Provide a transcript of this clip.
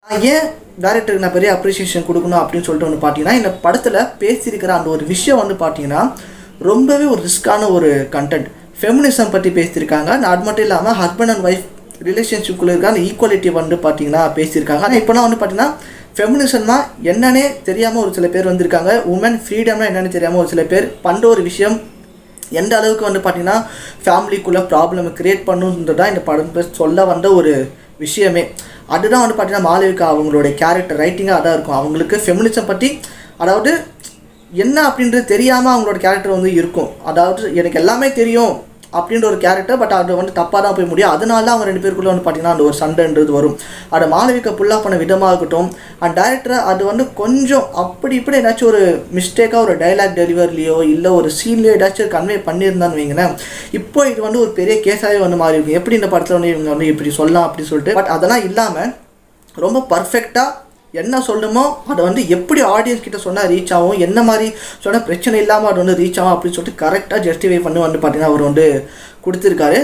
ஏன் டேரக்டருக்கு நான் பெரிய அப்ரிசியேஷன் கொடுக்கணும் அப்படின்னு சொல்லிட்டு வந்து பார்த்தீங்கன்னா, இந்த படத்தில் பேசியிருக்கிற அந்த ஒரு விஷயம் வந்து பார்த்தீங்கன்னா ரொம்பவே ஒரு ரிஸ்க்கான ஒரு கண்டென்ட். ஃபெமினிசம் பற்றி பேசியிருக்காங்க. அது மட்டும் இல்லாமல் ஹஸ்பண்ட் அண்ட் ஒய்ஃப் ரிலேஷன்ஷிப்புக்குள்ளே இருக்க அந்த ஈக்குவாலிட்டி வந்து பார்த்தீங்கன்னா பேசியிருக்காங்க. ஆனால் இப்போலாம் வந்து பார்த்தீங்கன்னா ஃபெமினிசம்னா என்னன்னே தெரியாமல் ஒரு சில பேர் வந்திருக்காங்க. உமன் ஃப்ரீடம்னா என்னென்னு தெரியாமல் ஒரு சில பேர் பண்ணுற ஒரு விஷயம் எந்த அளவுக்கு வந்து பார்த்திங்கன்னா ஃபேமிலிக்குள்ளே ப்ராப்ளம் க்ரியேட் பண்ணுன்றது தான் இந்த படம் சொல்ல வந்த ஒரு விஷயமே. அதுதான் வந்து பார்த்திங்கன்னா மாளவிகா அவங்களுடைய கேரக்டர் ரைட்டிங்காக அதான் இருக்கும். அவங்களுக்கு ஃபெமினிசம் பற்றி அதாவது என்ன அப்படின்றது தெரியாமல் அவங்களோட கேரக்டர் வந்து இருக்கும். அதாவது எனக்கு எல்லாமே தெரியும் அப்படின்ற ஒரு கேரக்டர், பட் அது வந்து தப்பாக தான் போய் முடியும். அதனால அவங்க ரெண்டு பேருக்குள்ளே வந்து பார்த்திங்கன்னா அந்த ஒரு சண்டைன்றது வரும். அதை மாளவிகா புல்லாக பண்ண விதமாக இருக்கட்டும், அண்ட் டேரக்டரை அது வந்து கொஞ்சம் அப்படி இப்படி ஏதாச்சும் ஒரு மிஸ்டேக்காக ஒரு டைலாக் டெலிவரிலையோ இல்லை ஒரு சீன்லேயோ ஏதாச்சும் கன்வே பண்ணியிருந்தான்னு வைங்களேன், இப்போ இது வந்து ஒரு பெரிய கேஸாகவே வந்து மாறி இருக்கும். எப்படி இந்த படத்தில் வந்து இவங்க வந்து இப்படி சொல்லலாம் அப்படின்னு சொல்லிட்டு. பட் அதெல்லாம் இல்லாமல் ரொம்ப பர்ஃபெக்டாக என்ன சொல்லணுமோ அதை வந்து எப்படி ஆடியன்ஸ் கிட்ட சொன்னால் ரீச் ஆகும், என்ன மாதிரி சொன்னால் பிரச்சனை இல்லாமல் அது வந்து ரீச் ஆகும் அப்படின்னு சொல்லிட்டு கரெக்டாக ஜஸ்டிஃபை பண்ணி வந்து பார்த்திங்கன்னா அவர் வந்து கொடுத்துருக்காரு.